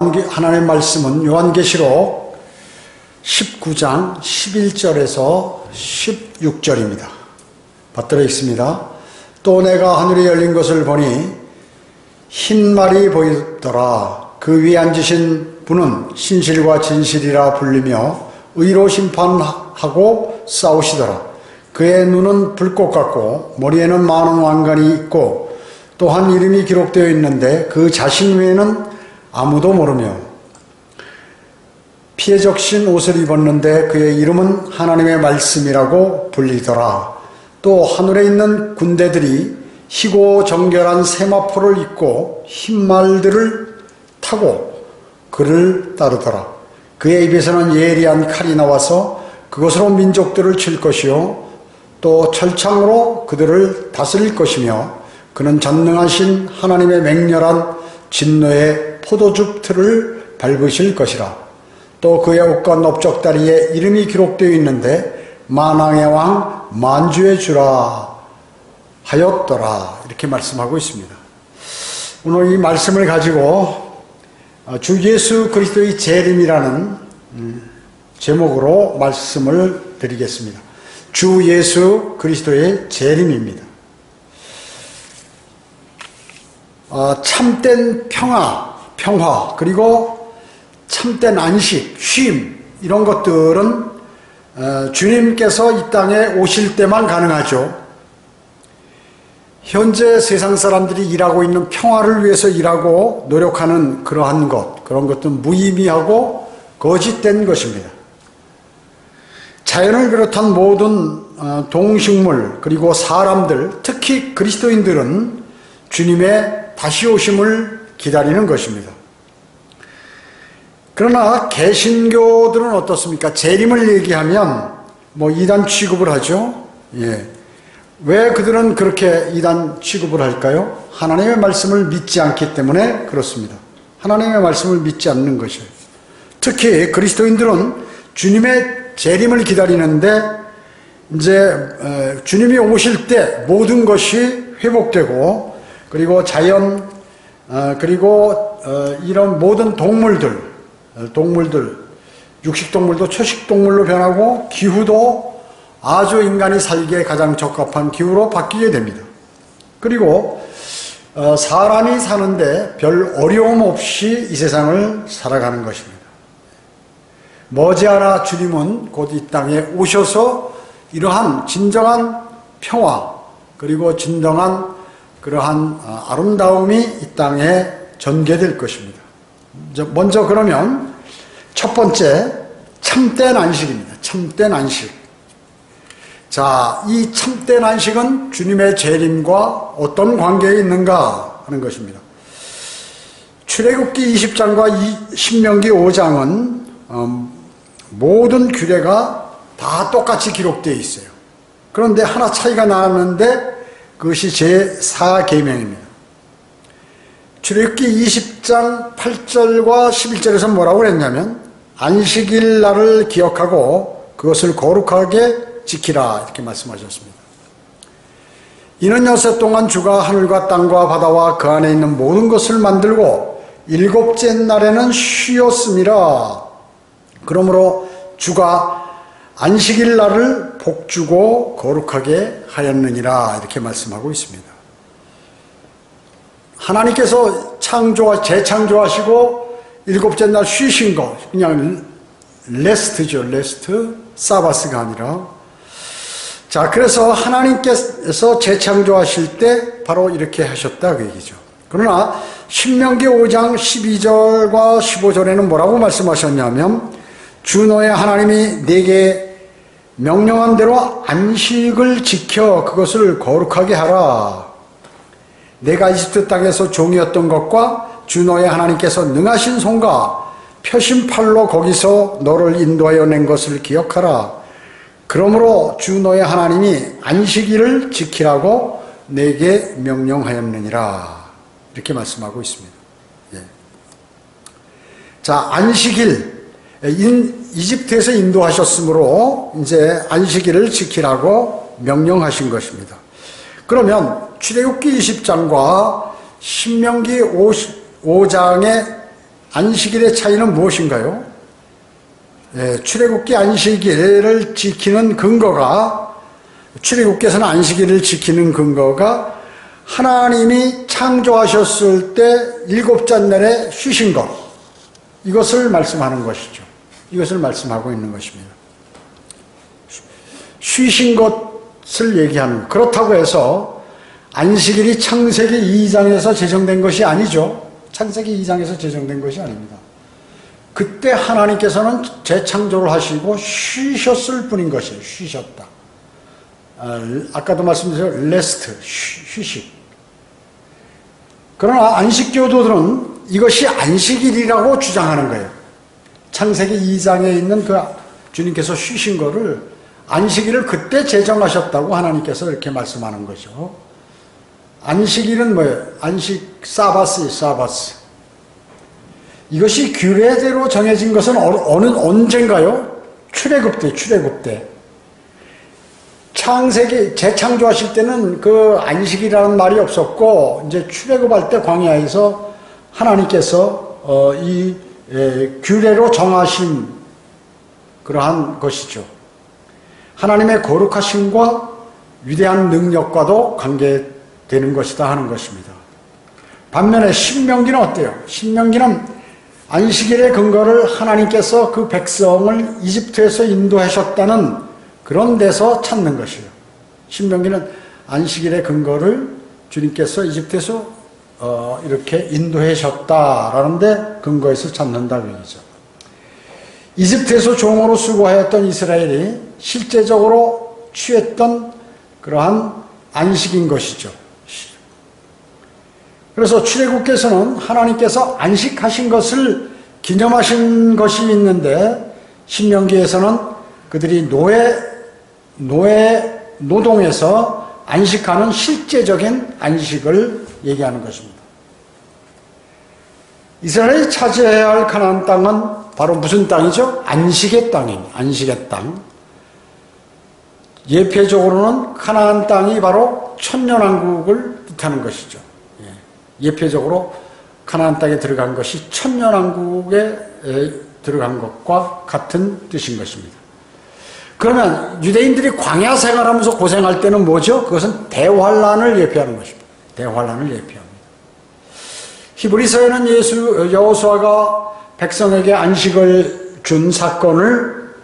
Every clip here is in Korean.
하나님의 말씀은 요한계시록 19장 11절에서 16절입니다. 받들어 있습니다. 또 내가 하늘이 열린 것을 보니 흰 말이 보이더라. 그 위에 앉으신 분은 신실과 진실이라 불리며 의로 심판하고 싸우시더라. 그의 눈은 불꽃 같고 머리에는 많은 왕관이 있고 또한 이름이 기록되어 있는데 그 자신 외에는 아무도 모르며 피에 적신 옷을 입었는데 그의 이름은 하나님의 말씀이라고 불리더라. 또 하늘에 있는 군대들이 희고 정결한 세마포를 입고 흰 말들을 타고 그를 따르더라. 그의 입에서는 예리한 칼이 나와서 그것으로 민족들을 칠 것이요 또 철창으로 그들을 다스릴 것이며 그는 전능하신 하나님의 맹렬한 진노의 포도즙 틀을 밟으실 것이라. 또 그의 옷과 넓적다리에 이름이 기록되어 있는데 만왕의 왕 만주의 주라 하였더라. 이렇게 말씀하고 있습니다. 오늘 이 말씀을 가지고 주 예수 그리스도의 재림이라는 제목으로 말씀을 드리겠습니다. 주 예수 그리스도의 재림입니다. 참된 평화 그리고 참된 안식, 쉼 이런 것들은 주님께서 이 땅에 오실 때만 가능하죠. 현재 세상 사람들이 일하고 있는 평화를 위해서 일하고 노력하는 그런 것들은 무의미하고 거짓된 것입니다. 자연을 비롯한 모든 동식물 그리고 사람들, 특히 그리스도인들은 주님의 다시 오심을 기다리는 것입니다. 그러나 개신교들은 어떻습니까? 재림을 얘기하면 이단 취급을 하죠. 왜 그들은 그렇게 이단 취급을 할까요? 하나님의 말씀을 믿지 않기 때문에 그렇습니다. 하나님의 말씀을 믿지 않는 것이에요. 특히 그리스도인들은 주님의 재림을 기다리는데 이제 주님이 오실 때 모든 것이 회복되고 그리고 자연 그리고 이런 모든 동물들 육식동물도 초식동물로 변하고 기후도 아주 인간이 살기에 가장 적합한 기후로 바뀌게 됩니다. 그리고 사람이 사는데 별 어려움 없이 이 세상을 살아가는 것입니다. 머지않아 주님은 곧 이 땅에 오셔서 이러한 진정한 평화 그리고 진정한 그러한 아름다움이 이 땅에 전개될 것입니다. 먼저 그러면 첫 번째 참된 안식입니다. 참된 안식. 자, 이 참된 안식은 주님의 재림과 어떤 관계에 있는가 하는 것입니다. 출애굽기 20장과 신명기 5장은 모든 규례가 다 똑같이 기록되어 있어요. 그런데 하나 차이가 나는데 그것이 제4계명입니다. 출애굽기 20장 8절과 11절에서 뭐라고 그랬냐면 안식일 날을 기억하고 그것을 거룩하게 지키라 이렇게 말씀하셨습니다. 이는 여섯 동안 주가 하늘과 땅과 바다와 그 안에 있는 모든 것을 만들고 일곱째 날에는 쉬었음이라. 그러므로 주가 안식일 날을 복주고 거룩하게 하였느니라 이렇게 말씀하고 있습니다. 하나님께서 재창조하시고 일곱째 날 쉬신 거 그냥 레스트죠. 레스트, 사바스가 아니라. 자, 그래서 하나님께서 재창조하실 때 바로 이렇게 하셨다 그 얘기죠. 그러나 신명기 5장 12절과 15절에는 뭐라고 말씀하셨냐면 주 너의 하나님이 네게 명령한 대로 안식을 지켜 그것을 거룩하게 하라. 내가 이집트 땅에서 종이었던 것과 주 너의 하나님께서 능하신 손과 펴신 팔로 거기서 너를 인도하여 낸 것을 기억하라. 그러므로 주 너의 하나님이 안식일을 지키라고 내게 명령하였느니라. 이렇게 말씀하고 있습니다. 자, 안식일. 이집트에서 인도하셨으므로 이제 안식일을 지키라고 명령하신 것입니다. 그러면 출애굽기 20장과 신명기 5장의 안식일의 차이는 무엇인가요? 출애굽기 안식일을 지키는 근거가, 출애굽께서는 안식일을 지키는 근거가 하나님이 창조하셨을 때 일곱째 날에 쉬신 것, 이것을 말씀하는 것이죠. 이것을 말씀하고 있는 것입니다. 쉬신 것을 얘기하는 것. 그렇다고 해서 안식일이 창세기 2장에서 제정된 것이 아니죠. 창세기 2장에서 제정된 것이 아닙니다. 그때 하나님께서는 재창조를 하시고 쉬셨을 뿐인 것이에요. 쉬셨다. 아까도 말씀드렸죠. 레스트, 휴식. 그러나 안식교도들은 이것이 안식일이라고 주장하는 거예요. 창세기 2장에 있는 그 주님께서 쉬신 거를 안식일을 그때 제정하셨다고 하나님께서 이렇게 말씀하는 거죠. 안식일은 뭐예요? 안식, 사바스. 이것이 규례대로 정해진 것은 언젠가요? 출애굽 때. 창세기, 재창조하실 때는 그 안식이라는 말이 없었고, 이제 출애굽할 때 광야에서 하나님께서 이 규례로 정하신 그러한 것이죠. 하나님의 거룩하심과 위대한 능력과도 관계되는 것이다 하는 것입니다. 반면에 신명기는 어때요? 신명기는 안식일의 근거를 하나님께서 그 백성을 이집트에서 인도하셨다는 그런 데서 찾는 것이에요. 신명기는 안식일의 근거를 주님께서 이집트에서 이렇게 인도하셨다라는 데 근거에서 찾는다고 얘기죠. 이집트에서 종으로 수고하였던 이스라엘이 실제적으로 취했던 그러한 안식인 것이죠. 그래서 출애굽께서는 하나님께서 안식하신 것을 기념하신 것이 있는데, 신명기에서는 그들이 노동에서 안식하는 실제적인 안식을 얘기하는 것입니다. 이스라엘이 차지해야 할 가나안 땅은 바로 무슨 땅이죠? 안식의 땅입니다. 안식의 땅. 예표적으로는 가나안 땅이 바로 천년왕국을 뜻하는 것이죠. 예표적으로 가나안 땅에 들어간 것이 천년왕국에 들어간 것과 같은 뜻인 것입니다. 그러면 유대인들이 광야 생활하면서 고생할 때는 뭐죠? 그것은 대환란을 예표하는 것입니다. 대환란을 예표합니다. 히브리서에는 여호수아가 백성에게 안식을 준 사건을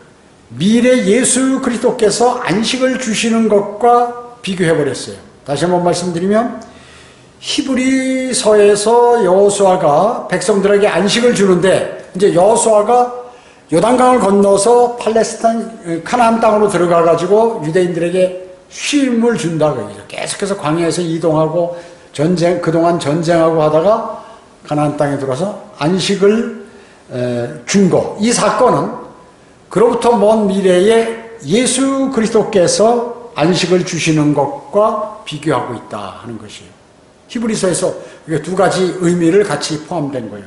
미래 예수 그리스도께서 안식을 주시는 것과 비교해버렸어요. 다시 한번 말씀드리면, 히브리서에서 여호수아가 백성들에게 안식을 주는데, 이제 여호수아가 요단강을 건너서 팔레스타인 카나안 땅으로 들어가 가지고 유대인들에게 쉼을 준다고 얘기죠. 계속해서 광야에서 이동하고 그동안 전쟁하고 하다가 가나안 땅에 들어서 안식을 준 것. 이 사건은 그로부터 먼 미래에 예수 그리스도께서 안식을 주시는 것과 비교하고 있다 하는 것이에요. 히브리서에서 이게 두 가지 의미를 같이 포함된 거예요.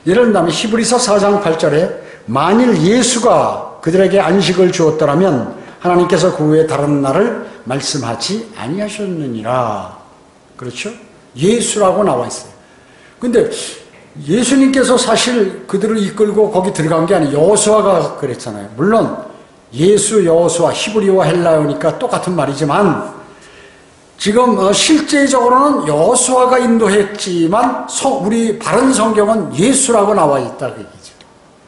예를 들면 히브리서 4장 8절에 만일 예수가 그들에게 안식을 주었더라면 하나님께서 그 외에 다른 날을 말씀하지 아니하셨느니라. 그렇죠? 예수라고 나와 있어요. 근데 예수님께서 사실 그들을 이끌고 거기 들어간 게 아니에요. 여호수아가 그랬잖아요. 물론 예수, 여호수아, 히브리어와 헬라어니까 똑같은 말이지만 지금 실제적으로는 여호수아가 인도했지만 우리 바른 성경은 예수라고 나와 있다고 얘기죠.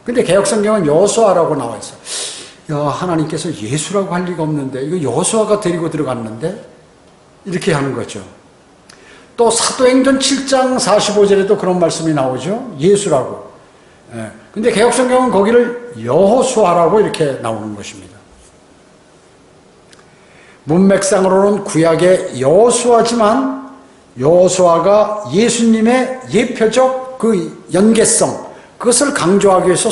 근데 개역 성경은 여호수아라고 나와 있어요. 야, 하나님께서 예수라고 할 리가 없는데 이거 여호수아가 데리고 들어갔는데 이렇게 하는 거죠. 또 사도행전 7장 45절에도 그런 말씀이 나오죠. 예수라고. 근데 개역 성경은 거기를 여호수아라고 이렇게 나오는 것입니다. 문맥상으로는 구약의 여호수아지만 여호수아가 예수님의 예표적 그 연계성, 그것을 강조하기 위해서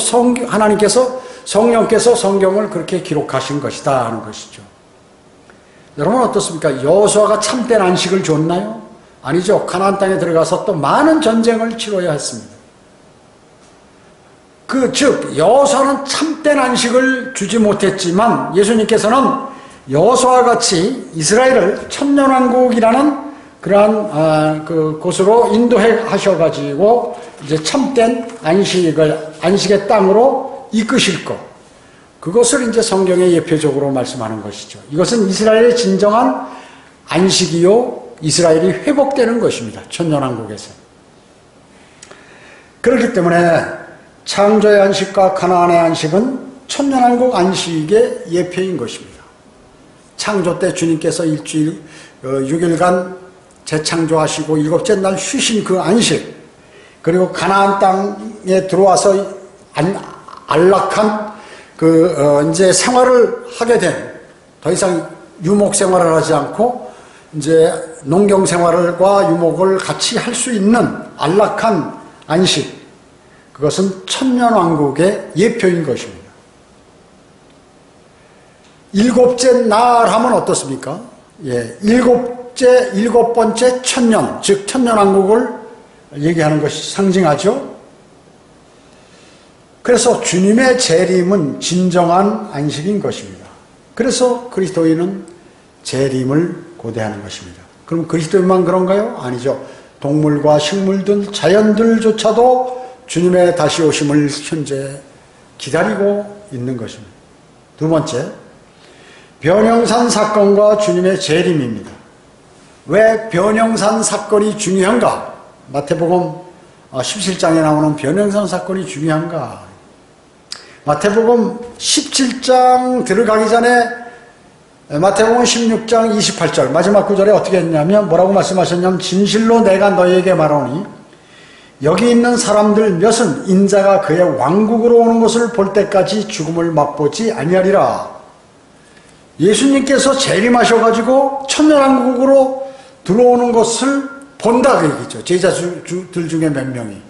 성령께서 성경을 그렇게 기록하신 것이다 하는 것이죠. 여러분 어떻습니까? 여호수아가 참된 안식을 줬나요? 아니죠. 가나안 땅에 들어가서 또 많은 전쟁을 치러야 했습니다. 즉 여호수아는 참된 안식을 주지 못했지만 예수님께서는 여호수아와 같이 이스라엘을 천년왕국이라는 그러한 곳으로 인도해 하셔가지고 이제 참된 안식의 땅으로 이끄실 것. 그것을 이제 성경에 예표적으로 말씀하는 것이죠. 이것은 이스라엘의 진정한 안식이요, 이스라엘이 회복되는 것입니다. 천년왕국에서. 그렇기 때문에 창조의 안식과 가나안의 안식은 천년왕국 안식의 예표인 것입니다. 창조 때 주님께서 일주일 6일간 재창조하시고 일곱째 날 쉬신 그 안식, 그리고 가나안 땅에 들어와서 안락한 이제 생활을 하게 된, 더 이상 유목 생활을 하지 않고 이제 농경 생활과 유목을 같이 할 수 있는 안락한 안식, 그것은 천년왕국의 예표인 것입니다. 일곱째 날 하면 어떻습니까? 일곱 번째 천년, 즉 천년왕국을 얘기하는 것이 상징하죠. 그래서 주님의 재림은 진정한 안식인 것입니다. 그래서 그리스도인은 재림을 고대하는 것입니다. 그럼 그리스도인만 그런가요? 아니죠. 동물과 식물들, 자연들조차도 주님의 다시 오심을 현재 기다리고 있는 것입니다. 두 번째, 변형산 사건과 주님의 재림입니다. 왜 변형산 사건이 중요한가? 마태복음 17장에 나오는 변형산 사건이 중요한가? 마태복음 17장 들어가기 전에 마태복음 16장 28절 마지막 구절에 어떻게 했냐면, 뭐라고 말씀하셨냐면, 진실로 내가 너희에게 말하노니 여기 있는 사람들 몇은 인자가 그의 왕국으로 오는 것을 볼 때까지 죽음을 맛보지 아니하리라. 예수님께서 재림하셔가지고 천년왕국으로 들어오는 것을 본다 그 얘기죠. 제자들 중에 몇 명이.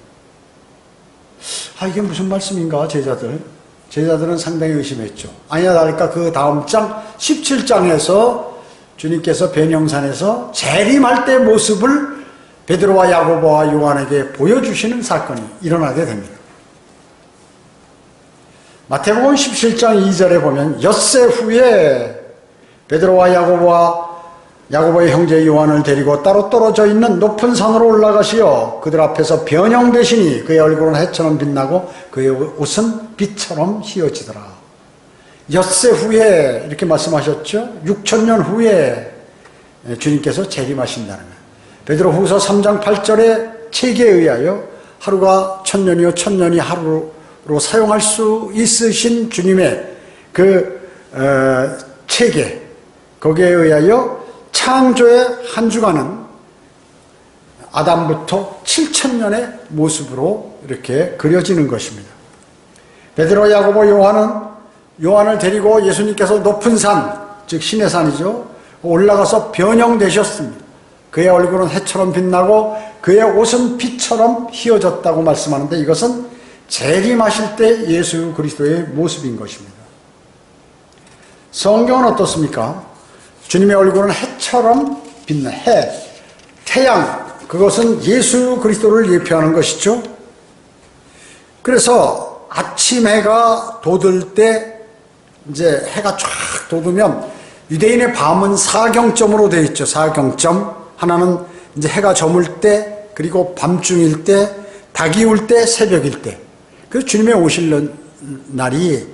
이게 무슨 말씀인가? 제자들은 상당히 의심했죠. 아니야 다를까 그 다음 장 17장에서 주님께서 변형산에서 재림할 때 모습을 베드로와 야고보와 요한에게 보여주시는 사건이 일어나게 됩니다. 마태복음 17장 2절에 보면 엿새 후에 베드로와 야고보의 형제 요한을 데리고 따로 떨어져 있는 높은 산으로 올라가시어 그들 앞에서 변형되시니 그의 얼굴은 해처럼 빛나고 그의 옷은 빛처럼 휘어지더라. 엿새 후에 이렇게 말씀하셨죠. 6천년 후에 주님께서 재림하신다는 거예요. 베드로후서 3장 8절의 체계에 의하여 하루가 천년이요 천년이 하루로 사용할 수 있으신 주님의 체계, 거기에 의하여 창조의 한 주간은 아담부터 7천년의 모습으로 이렇게 그려지는 것입니다. 베드로, 야고보, 요한을 데리고 예수님께서 높은 산, 즉 신의 산이죠, 올라가서 변형되셨습니다. 그의 얼굴은 해처럼 빛나고 그의 옷은 빛처럼 휘어졌다고 말씀하는데, 이것은 재림하실 때 예수 그리스도의 모습인 것입니다. 성경은 어떻습니까? 주님의 얼굴은 해처럼 빛나, 태양, 그것은 예수 그리스도를 예표하는 것이죠. 그래서 아침 해가 돋을 때, 이제 해가 쫙 돋으면 유대인의 밤은 사경점으로 되어 있죠. 사경점. 하나는 이제 해가 저물 때, 그리고 밤중일 때, 닭이 울 때, 새벽일 때. 그래서 주님의 오실 날이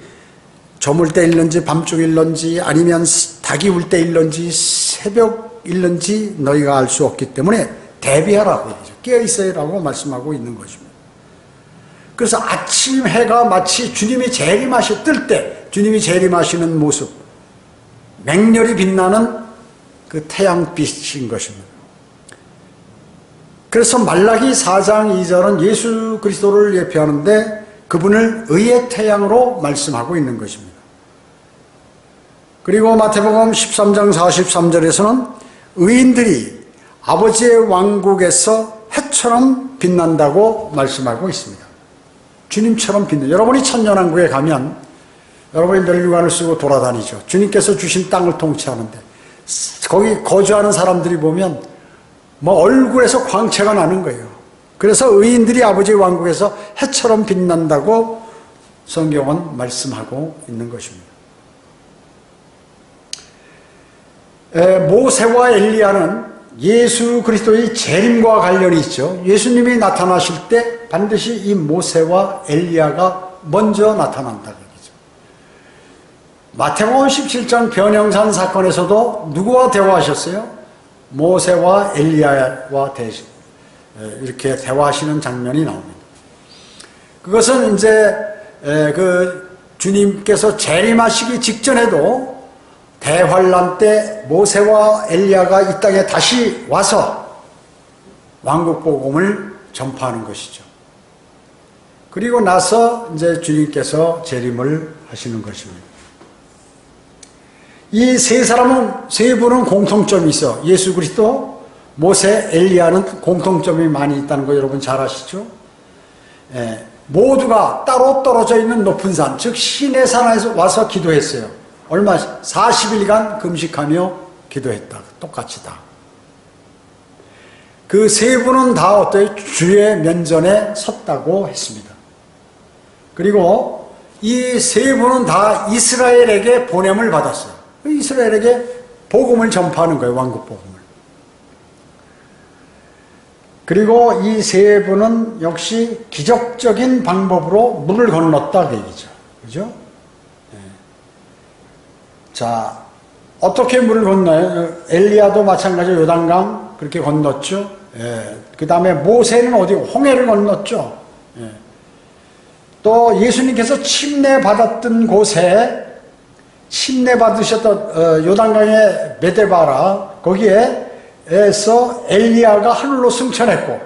저물 때 일런지 밤중일런지 아니면 닭이 울 때 일런지 새벽일런지 너희가 알 수 없기 때문에 대비하라고 얘기죠. 깨어있어요라고 말씀하고 있는 것입니다. 그래서 아침 해가 마치 주님이 뜰 때 주님이 재림하시는 모습, 맹렬히 빛나는 그 태양빛인 것입니다. 그래서 말라기 4장 2절은 예수 그리스도를 예표하는데 그분을 의의 태양으로 말씀하고 있는 것입니다. 그리고 마태복음 13장 43절에서는 의인들이 아버지의 왕국에서 해처럼 빛난다고 말씀하고 있습니다. 주님처럼 빛나. 여러분이 천년왕국에 가면 여러분이 멸류관을 쓰고 돌아다니죠. 주님께서 주신 땅을 통치하는데 거기 거주하는 사람들이 보면 얼굴에서 광채가 나는 거예요. 그래서 의인들이 아버지의 왕국에서 해처럼 빛난다고 성경은 말씀하고 있는 것입니다. 모세와 엘리야는 예수 그리스도의 재림과 관련이 있죠. 예수님이 나타나실 때 반드시 이 모세와 엘리야가 먼저 나타난다. 마태복음 17장 변형산 사건에서도 누구와 대화하셨어요? 모세와 엘리야와 이렇게 대화하시는 장면이 나옵니다. 그것은 이제 그 주님께서 재림하시기 직전에도 대환란 때 모세와 엘리야가 이 땅에 다시 와서 왕국 복음을 전파하는 것이죠. 그리고 나서 이제 주님께서 재림을 하시는 것입니다. 이 세 사람은, 세 분은 공통점이 있어. 예수 그리스도, 모세, 엘리야는 공통점이 많이 있다는 거 여러분 잘 아시죠? 모두가 따로 떨어져 있는 높은 산, 즉 시내산에서 와서 기도했어요. 얼마? 40일간 금식하며 기도했다. 똑같이 다. 그 세 분은 다 어때요? 주의 면전에 섰다고 했습니다. 그리고 이 세 분은 다 이스라엘에게 보냄을 받았어요. 이스라엘에게 복음을 전파하는 거예요. 왕국 복음을. 그리고 이 세 분은 역시 기적적인 방법으로 물을 건넜다 그 얘기죠. 그죠? 자, 어떻게 물을 건너요? 엘리야도 마찬가지로 요단강 그렇게 건넜죠. 그 다음에 모세는 어디 홍해를 건넜죠. 또 예수님께서 침례받았던 곳에 침례받으셨던 요단강의 베데바라 거기에서 엘리야가 하늘로 승천했고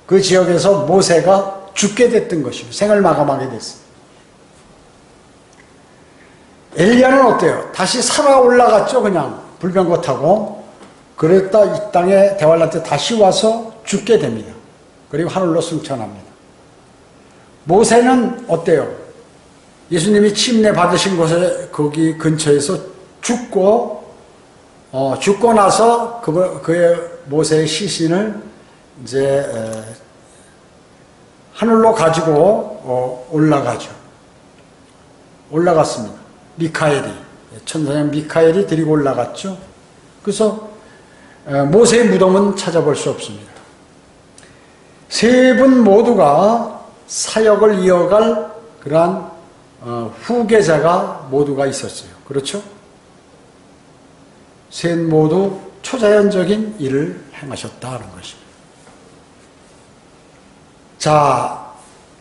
그 지역에서 모세가 죽게 됐던 것입니다. 생을 마감하게 됐습니다. 엘리야는 어때요? 다시 살아 올라갔죠. 그냥 불병거 타고. 그랬다 이 땅에 대환란 때 다시 와서 죽게 됩니다. 그리고 하늘로 승천합니다. 모세는 어때요? 예수님이 침례 받으신 곳에 거기 근처에서 죽고 나서 그의 모세의 시신을 이제 하늘로 가지고 올라가죠. 올라갔습니다. 미카엘이 천사장 미카엘이 데리고 올라갔죠. 그래서 모세의 무덤은 찾아볼 수 없습니다. 세 분 모두가 사역을 이어갈 그러한 후계자가 모두가 있었어요. 그렇죠? 셋 모두 초자연적인 일을 행하셨다는 것입니다. 자,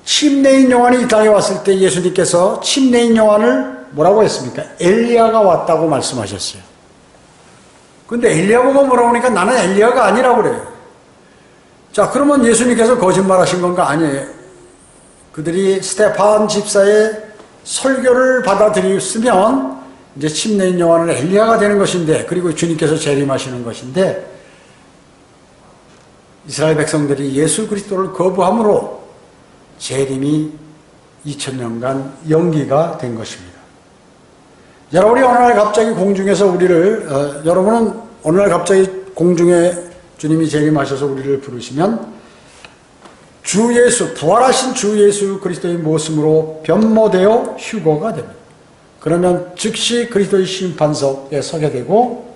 침례인 요한이 이 땅에 왔을 때 예수님께서 침례인 요한을 뭐라고 했습니까? 엘리야가 왔다고 말씀하셨어요. 근데 엘리야 보고 뭐라고 하니까 나는 엘리야가 아니라고 그래요. 자, 그러면 예수님께서 거짓말하신 건가? 아니에요. 그들이 스데판 집사의 설교를 받아들였으면 이제 침례인 요한은 엘리야가 되는 것인데, 그리고 주님께서 재림하시는 것인데, 이스라엘 백성들이 예수 그리스도를 거부함으로 재림이 2000년간 연기가 된 것입니다. 여러분이 어느 날 갑자기 공중에서 여러분은 어느 날 갑자기 공중에 주님이 재림하셔서 우리를 부르시면 주 예수, 부활하신 주 예수 그리스도의 모습으로 변모되어 휴거가 됩니다. 그러면 즉시 그리스도의 심판석에 서게 되고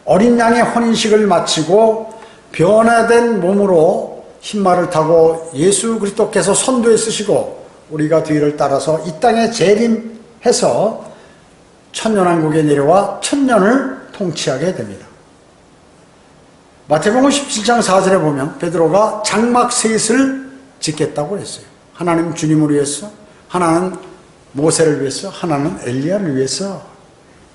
어린 양의 혼인식을 마치고 변화된 몸으로 흰말을 타고 예수 그리스도께서 선두에 쓰시고 우리가 뒤를 따라서 이 땅에 재림해서 천년왕국에 내려와 천년을 통치하게 됩니다. 마태복음 17장 4절에 보면 베드로가 장막 셋을 짓겠다고 했어요. 하나는 주님을 위해서, 하나는 모세를 위해서, 하나는 엘리야를 위해서.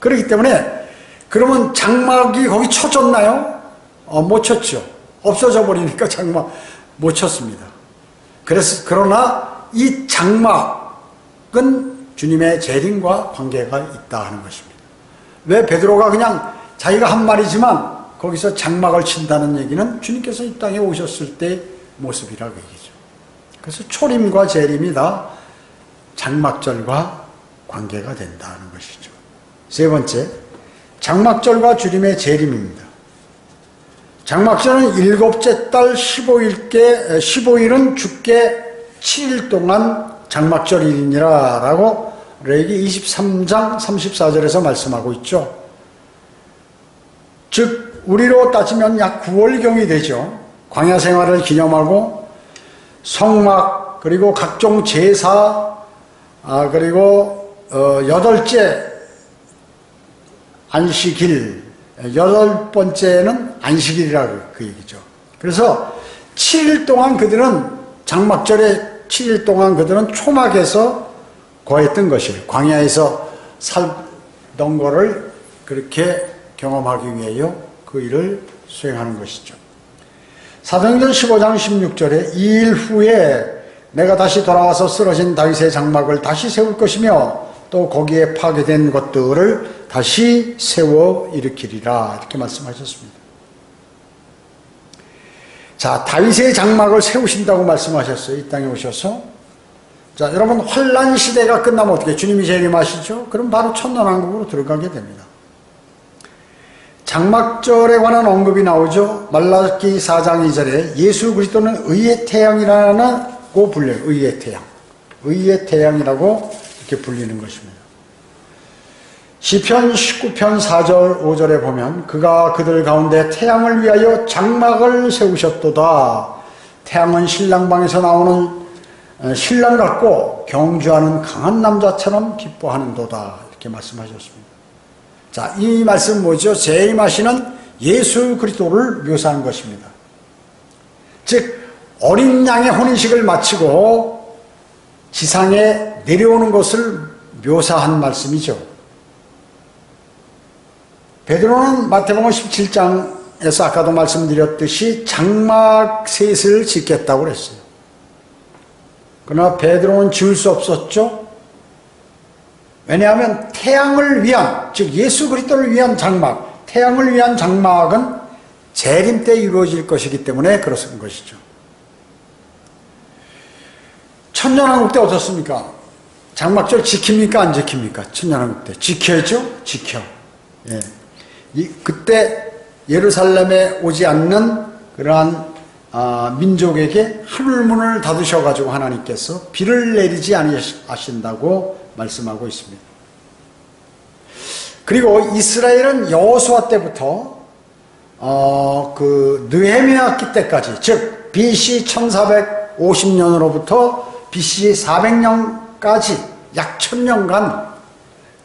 그렇기 때문에 그러면 장막이 거기 쳐졌나요? 못 쳤죠. 없어져 버리니까 장막 못 쳤습니다. 그러나 이 장막은 주님의 재림과 관계가 있다 하는 것입니다. 왜 베드로가 그냥 자기가 한 말이지만 거기서 장막을 친다는 얘기는 주님께서 이 땅에 오셨을 때 모습이라고 얘기죠. 그래서 초림과 재림이 다 장막절과 관계가 된다는 것이죠. 세 번째, 장막절과 주님의 재림입니다. 장막절은 일곱째 달 15일은 주께 7일 동안 장막절이니라 라고 레위기 23장 34절에서 말씀하고 있죠. 즉 우리로 따지면 약 9월경이 되죠. 광야 생활을 기념하고 성막 그리고 각종 제사 그리고 8째 안식일 8번째는 안식일이라고 그 얘기죠. 그래서 7일 동안 그들은 장막절에 7일 동안 그들은 초막에서 거했던 것이에요. 광야에서 살던 거를 그렇게 경험하기 위하여 그 일을 수행하는 것이죠. 사도행전 15장 16절에 이 일 후에 내가 다시 돌아와서 쓰러진 다윗의 장막을 다시 세울 것이며 또 거기에 파괴된 것들을 다시 세워 일으키리라 이렇게 말씀하셨습니다. 자, 다윗의 장막을 세우신다고 말씀하셨어요. 이 땅에 오셔서. 자, 여러분 환란 시대가 끝나면 어떻게 주님이 재림하시죠? 그럼 바로 천년왕국으로 들어가게 됩니다. 장막절에 관한 언급이 나오죠. 말라기 4장 2절에 예수 그리스도는 의의 태양이라고 불려요. 의의 태양. 의의 태양이라고 이렇게 불리는 것입니다. 시편 19편 4절 5절에 보면 그가 그들 가운데 태양을 위하여 장막을 세우셨도다. 태양은 신랑방에서 나오는 신랑 같고 경주하는 강한 남자처럼 기뻐하는도다. 이렇게 말씀하셨습니다. 자, 이 말씀 뭐죠? 재림하시는 예수 그리스도를 묘사한 것입니다. 즉 어린 양의 혼인식을 마치고 지상에 내려오는 것을 묘사한 말씀이죠. 베드로는 마태복음 17장에서 아까도 말씀드렸듯이 장막 셋을 짓겠다고 그랬어요. 그러나 베드로는 지을 수 없었죠. 왜냐하면 태양을 위한, 즉 예수 그리스도를 위한 장막, 태양을 위한 장막은 재림 때 이루어질 것이기 때문에 그렇은 것이죠. 천년왕국 때 어떻습니까? 장막절 지킵니까? 안 지킵니까? 천년왕국 때 지켜야죠? 지켜. 예. 그때 예루살렘에 오지 않는 그러한 민족에게 하늘문을 닫으셔가지고 하나님께서 비를 내리지 아니하신다고 말씀하고 있습니다. 그리고 이스라엘은 여호수아 때부터 그 느헤미야 때까지, 즉 BC 1450년으로부터 BC 400년까지 약 1000년간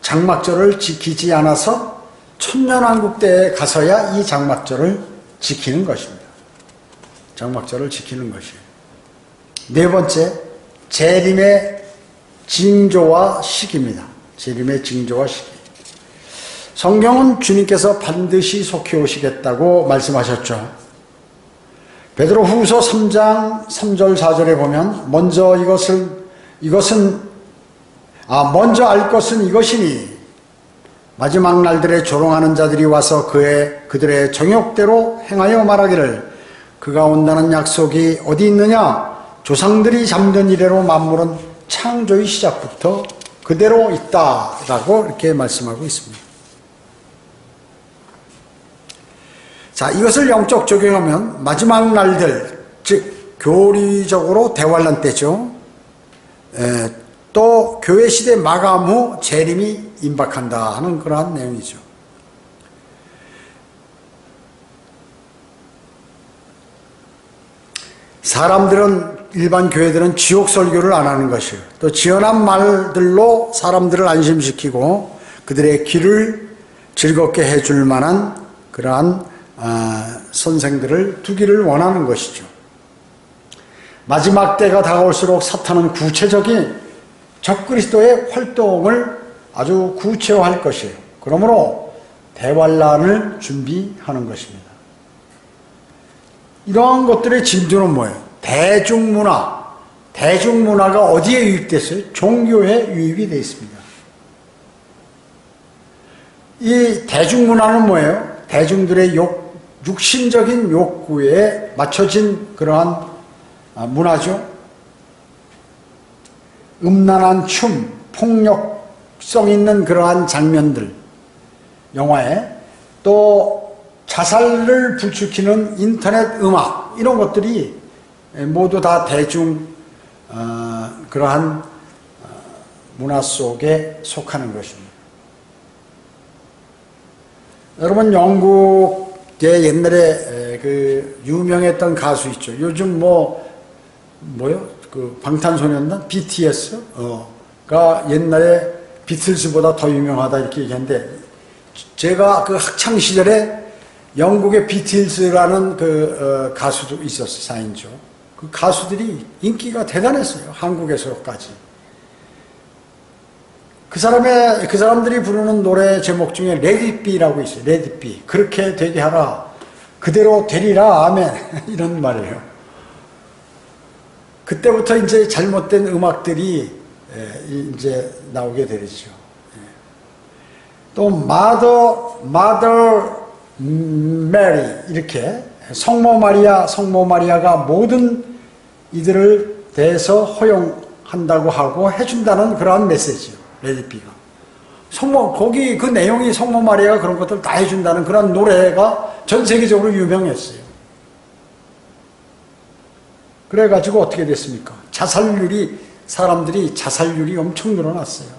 장막절을 지키지 않아서 천년왕국 때에 가서야 이 장막절을 지키는 것입니다. 장막절을 지키는 것이에요. 네 번째, 재림의 징조와 시기입니다. 재림의 징조와 시기. 성경은 주님께서 반드시 속히 오시겠다고 말씀하셨죠. 베드로후서 3장 3절 4절에 보면 먼저 알 것은 이것이니 마지막 날들에 조롱하는 자들이 와서 그들의 정욕대로 행하여 말하기를 그가 온다는 약속이 어디 있느냐? 조상들이 잠든 이래로 만물은 창조의 시작부터 그대로 있다라고 이렇게 말씀하고 있습니다. 자, 이것을 영적 적용하면 마지막 날들, 즉 교리적으로 대환란 때죠. 또 교회 시대 마감 후 재림이 임박한다 하는 그러한 내용이죠. 일반 교회들은 지옥 설교를 안 하는 것이에요. 또 지어난 말들로 사람들을 안심시키고 그들의 길을 즐겁게 해줄 만한 그러한 선생들을 두기를 원하는 것이죠. 마지막 때가 다가올수록 사탄은 구체적인 적그리스도의 활동을 아주 구체화할 것이에요. 그러므로 대환란을 준비하는 것입니다. 이러한 것들의 징조는 뭐예요? 대중문화가 어디에 유입됐어요? 종교에 유입이 되어 있습니다. 이 대중문화는 뭐예요? 대중들의 육신적인 욕구에 맞춰진 그러한 문화죠. 음란한 춤, 폭력성 있는 그러한 장면들, 영화에 또 자살을 부추기는 인터넷 음악, 이런 것들이 모두 다 대중 그러한 문화 속에 속하는 것입니다. 여러분, 영국 제 옛날에 그 유명했던 가수 있죠. 요즘 뭐요? 그 방탄소년단 BTS가 옛날에 비틀즈보다 더 유명하다 이렇게 얘기했는데, 제가 그 학창 시절에 영국의 비틀즈라는 그 가수도 있었어요. 4인조. 그 가수들이 인기가 대단했어요. 한국에서까지. 그 사람들이 부르는 노래 제목 중에 Let It Be라고 있어요. Let It Be. 그렇게 되게 하라. 그대로 되리라. 아멘. 이런 말이에요. 그때부터 이제 잘못된 음악들이 이제 나오게 되죠. 또 Mother Mary 이렇게 성모 마리아가 모든 이들을 대해서 허용한다고 하고 해준다는 그러한 메시지요. 레디피가 거기 그 내용이 성모 마리아가 그런 것들 다 해준다는 그런 노래가 전 세계적으로 유명했어요. 그래가지고 어떻게 됐습니까? 사람들이 자살률이 엄청 늘어났어요.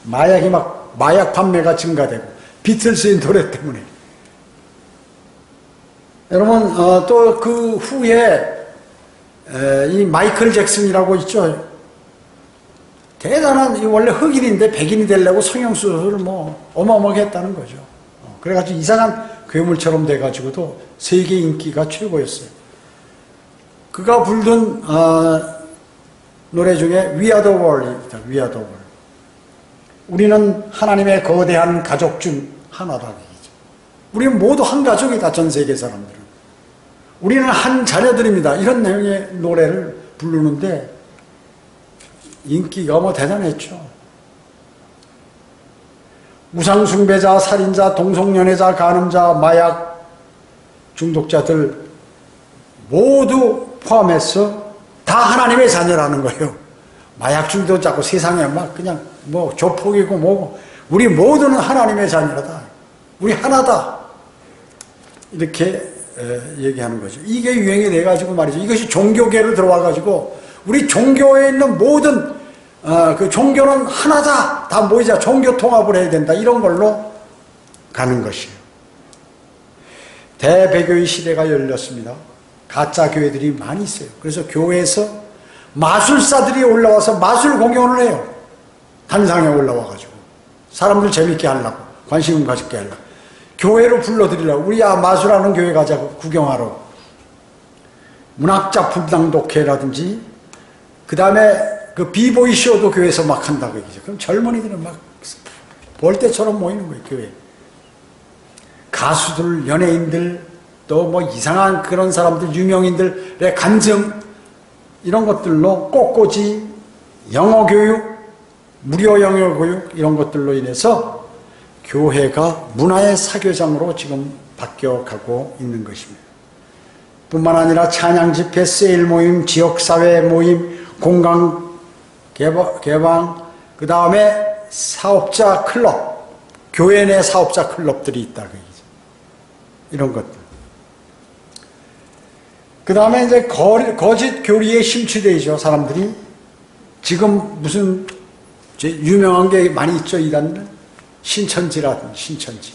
마약 판매가 증가되고 비틀스의 노래 때문에. 여러분 또 그 후에 이 마이클 잭슨이라고 있죠. 대단한, 원래 흑인인데 백인이 되려고 성형수술을 어마어마하게 했다는 거죠. 그래가지고 이상한 괴물처럼 돼가지고도 세계 인기가 최고였어요. 그가 부르던 노래 중에 We Are the World입니다. We Are the World. 우리는 하나님의 거대한 가족 중 하나다. 우리는 모두 한 가족이다. 전 세계 사람들은. 우리는 한 자녀들입니다. 이런 내용의 노래를 부르는데 인기가 대단했죠. 우상숭배자, 살인자, 동성연애자, 간음자, 마약 중독자들 모두 포함해서 다 하나님의 자녀라는 거예요. 마약 중독자고 세상에 그냥 조폭이고 뭐고, 우리 모두는 하나님의 자녀다. 우리 하나다. 이렇게 얘기하는 거죠. 이게 유행이 돼가지고 말이죠. 이것이 종교계로 들어와가지고 우리 종교에 있는 모든 그 종교는 하나다. 다 모이자. 종교 통합을 해야 된다. 이런 걸로 가는 것이에요. 대배교의 시대가 열렸습니다. 가짜 교회들이 많이 있어요. 그래서 교회에서 마술사들이 올라와서 마술 공연을 해요. 단상에 올라와가지고 사람들 재밌게 하려고, 관심 가지게 하려고, 교회로 불러들이려고. 우리 마술하는 교회 가자고, 구경하러. 문학자 분당독회라든지, 그 다음에 그 비보이 쇼도 교회에서 막 한다고 얘기죠. 그럼 젊은이들은 막 볼 때처럼 모이는 거예요, 교회. 가수들, 연예인들, 또 이상한 그런 사람들, 유명인들의 간증, 이런 것들로 꽃꽂이, 영어교육, 무료 영어교육, 이런 것들로 인해서 교회가 문화의 사교장으로 지금 바뀌어가고 있는 것입니다. 뿐만 아니라 찬양 집회, 세일 모임, 지역사회 모임, 공간 개방, 그 다음에 사업자 클럽, 교회 내 사업자 클럽들이 있다. 이런 것들. 그 다음에 이제 거짓 교리에 심취되죠, 사람들이. 지금 무슨 유명한 게 많이 있죠, 이단들. 신천지라든지, 신천지.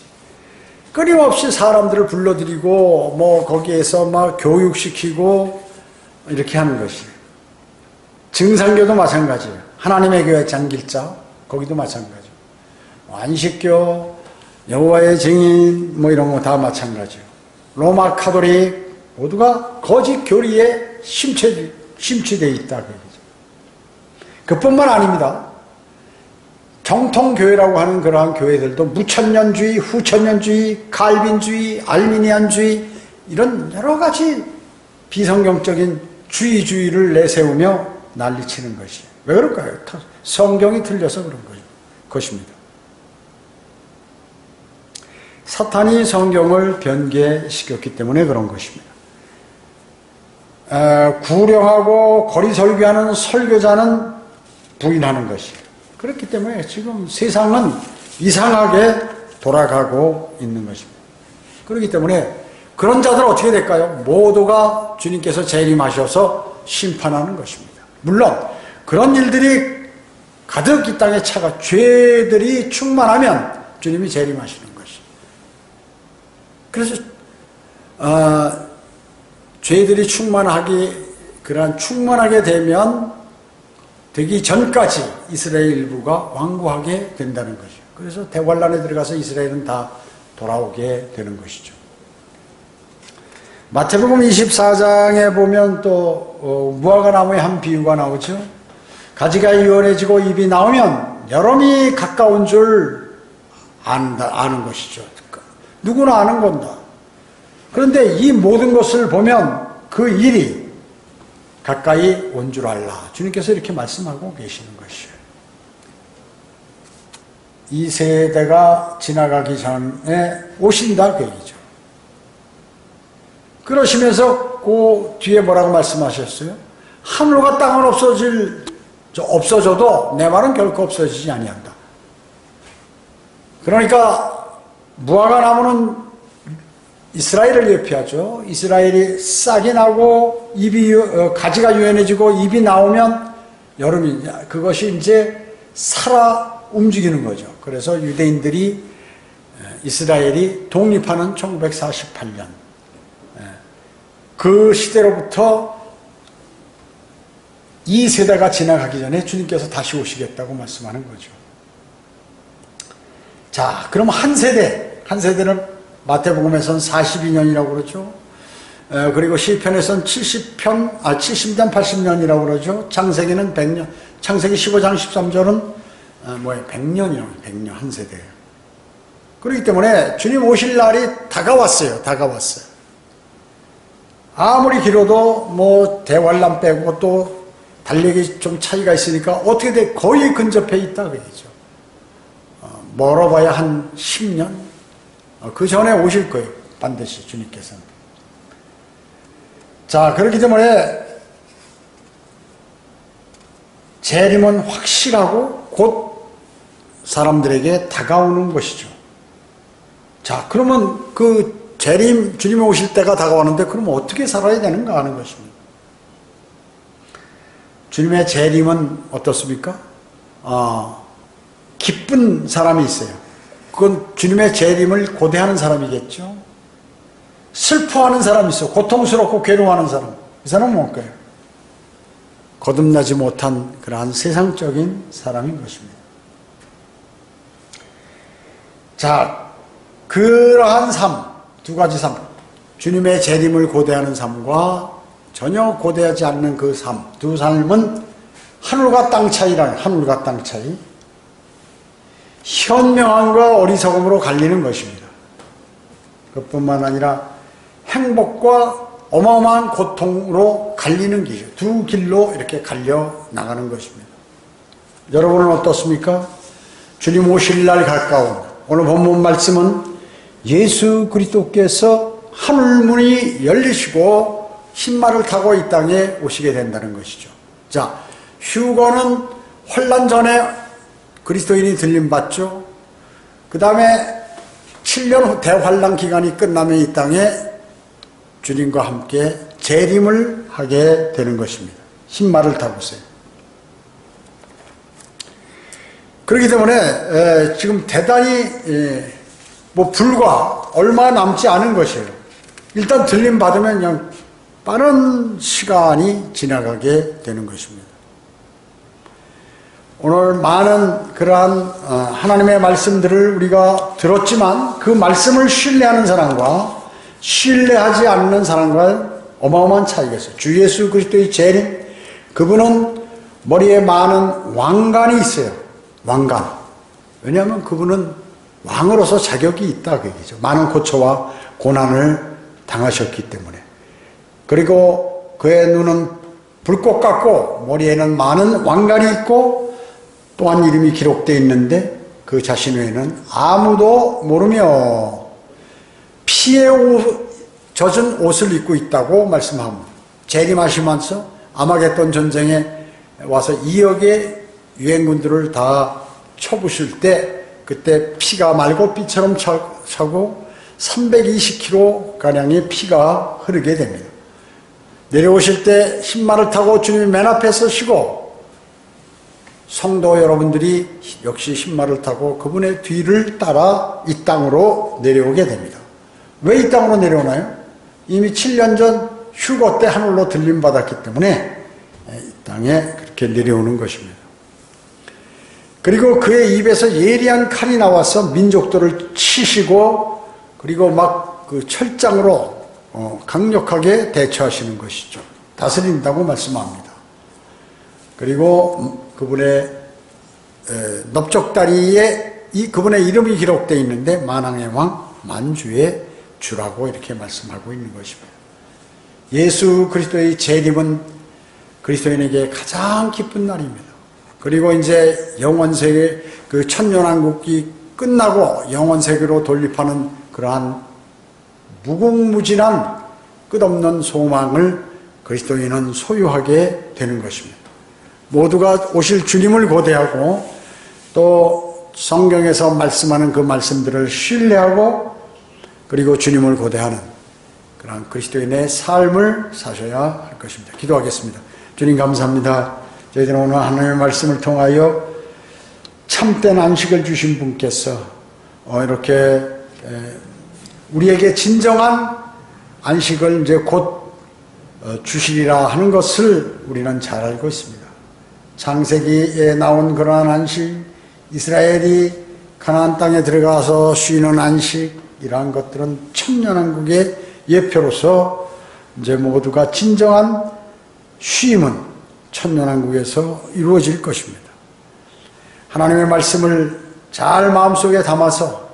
끊임없이 사람들을 불러들이고, 거기에서 막 교육시키고, 이렇게 하는 것이에요. 증산교도 마찬가지예요. 하나님의 교회 장길자, 거기도 마찬가지예요. 안식교, 여호와의 증인, 이런 거 다 마찬가지예요. 로마 카톨릭, 모두가 거짓 교리에 심취되어 있다. 그뿐만 아닙니다. 정통교회라고 하는 그러한 교회들도 무천년주의, 후천년주의, 칼빈주의, 알미니안주의, 이런 여러 가지 비성경적인 주의를 내세우며 난리치는 것이에요. 왜 그럴까요? 성경이 틀려서 그런 것입니다. 사탄이 성경을 변개시켰기 때문에 그런 것입니다. 구령하고 거리설교하는 설교자는 부인하는 것이에요. 그렇기 때문에 지금 세상은 이상하게 돌아가고 있는 것입니다. 그렇기 때문에 그런 자들은 어떻게 될까요? 모두가 주님께서 재림하셔서 심판하는 것입니다. 물론 그런 일들이 가득 이 땅에 차가 죄들이 충만하면 주님이 재림하시는 것입니다. 그래서 죄들이 충만하게 되면 되기 전까지 이스라엘 일부가 완고하게 된다는 것이죠. 그래서 대환란에 들어가서 이스라엘은 다 돌아오게 되는 것이죠. 마태복음 24장에 보면 또 무화과 나무의 한 비유가 나오죠. 가지가 유연해지고 잎이 나오면 여름이 가까운 줄 아는 것이죠. 누구나 아는 건다. 그런데 이 모든 것을 보면 그 일이 가까이 온 줄 알라. 주님께서 이렇게 말씀하고 계시는 것이에요. 이 세대가 지나가기 전에 오신다 그 얘기죠. 그러시면서 그 뒤에 뭐라고 말씀하셨어요? 하늘과 땅은 없어져도 내 말은 결코 없어지지 아니한다. 그러니까 무화과 나무는 이스라엘을 예표하죠. 이스라엘이 싹이 나고 가지가 유연해지고 잎이 나오면 여름이, 그것이 이제 살아 움직이는 거죠. 그래서 유대인들이 이스라엘이 독립하는 1948년 그 시대로부터 이 세대가 지나가기 전에 주님께서 다시 오시겠다고 말씀하는 거죠. 자, 그럼 한 세대는 마태복음에서는 42년이라고 그러죠. 그리고 시편에서는 70년, 80년이라고 그러죠. 창세기는 100년, 창세기 15장 13절은 100년이라고, 100년, 한 세대예요. 그렇기 때문에 주님 오실 날이 다가왔어요. 아무리 길어도 대환란 빼고 또 달력이 좀 차이가 있으니까 어떻게 돼? 거의 근접해 있다 그러죠. 멀어봐야 한 10년? 그 전에 오실 거예요. 반드시 주님께서는. 자, 그렇기 때문에 재림은 확실하고 곧 사람들에게 다가오는 것이죠. 자, 그러면 그 재림, 주님이 오실 때가 다가오는데 그럼 어떻게 살아야 되는가 하는 것입니다. 주님의 재림은 어떻습니까? 기쁜 사람이 있어요. 그건 주님의 재림을 고대하는 사람이겠죠. 슬퍼하는 사람이 있어. 고통스럽고 괴로워하는 사람. 이 사람은 뭘까요? 거듭나지 못한 그러한 세상적인 사람인 것입니다. 자, 그러한 삶, 두 가지 삶, 주님의 재림을 고대하는 삶과 전혀 고대하지 않는 그 삶, 두 삶은 하늘과 땅 차이라는, 하늘과 땅 차이, 현명함과 어리석음으로 갈리는 것입니다. 그뿐만 아니라 행복과 어마어마한 고통으로 갈리는 길, 두 길로 이렇게 갈려 나가는 것입니다. 여러분은 어떻습니까? 주님 오실 날 가까운 오늘 본문 말씀은 예수 그리스도께서 하늘문이 열리시고 신말을 타고 이 땅에 오시게 된다는 것이죠. 자, 휴거는 환란 전에 그리스도인이 들림받죠. 그 다음에 7년 후 대환란 기간이 끝나면 이 땅에 주님과 함께 재림을 하게 되는 것입니다. 신말을 타고서요. 그렇기 때문에 지금 대단히 불과 얼마 남지 않은 것이에요. 일단 들림받으면 그냥 빠른 시간이 지나가게 되는 것입니다. 오늘 많은 그러한 하나님의 말씀들을 우리가 들었지만 그 말씀을 신뢰하는 사람과 신뢰하지 않는 사람과 어마어마한 차이가 있어요. 주 예수 그리스도의 재림, 그분은 머리에 많은 왕관이 있어요. 왕관. 왜냐하면 그분은 왕으로서 자격이 있다 그 얘기죠. 많은 고초와 고난을 당하셨기 때문에. 그리고 그의 눈은 불꽃 같고 머리에는 많은 왕관이 있고 또한 이름이 기록되어 있는데 그 자신 외에는 아무도 모르며 피에 젖은 옷을 입고 있다고 말씀합니다. 재림하시면서 아마겟돈 전쟁에 와서 2억의 유행군들을 다 쳐부실 때 그때 피가 말고삐처럼 차고 320km가량의 피가 흐르게 됩니다. 내려오실 때 신말을 타고 주님이 맨 앞에 서시고 성도 여러분들이 역시 신말을 타고 그분의 뒤를 따라 이 땅으로 내려오게 됩니다. 왜 이 땅으로 내려오나요? 이미 7년 전 휴거 때 하늘로 들림받았기 때문에 이 땅에 그렇게 내려오는 것입니다. 그리고 그의 입에서 예리한 칼이 나와서 민족들을 치시고 그리고 막 그 철장으로 강력하게 대처하시는 것이죠. 다스린다고 말씀합니다. 그리고 그분의 넓적다리에 그분의 이름이 기록되어 있는데 만왕의 왕, 만주의 주라고 이렇게 말씀하고 있는 것입니다. 예수 그리스도의 재림은 그리스도인에게 가장 기쁜 날입니다. 그리고 이제 영원세계 그 천년왕국이 끝나고 영원세계로 돌입하는 그러한 무궁무진한 끝없는 소망을 그리스도인은 소유하게 되는 것입니다. 모두가 오실 주님을 고대하고 또 성경에서 말씀하는 그 말씀들을 신뢰하고 그리고 주님을 고대하는 그런 그리스도인의 삶을 사셔야 할 것입니다. 기도하겠습니다. 주님 감사합니다. 저희들은 오늘 하나님의 말씀을 통하여 참된 안식을 주신 분께서 이렇게 우리에게 진정한 안식을 이제 곧 주시리라 하는 것을 우리는 잘 알고 있습니다. 창세기에 나온 그러한 안식, 이스라엘이 가나안 땅에 들어가서 쉬는 안식, 이러한 것들은 천년왕국의 예표로서 이제 모두가 진정한 쉼은 천년왕국에서 이루어질 것입니다. 하나님의 말씀을 잘 마음속에 담아서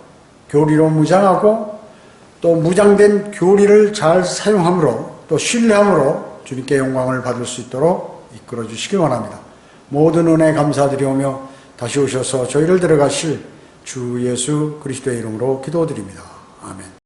교리로 무장하고 또 무장된 교리를 잘 사용함으로 또 신뢰함으로 주님께 영광을 받을 수 있도록 이끌어 주시기 원합니다. 모든 은혜 감사드리오며 다시 오셔서 저희를 데려가실 주 예수 그리스도의 이름으로 기도드립니다. 아멘.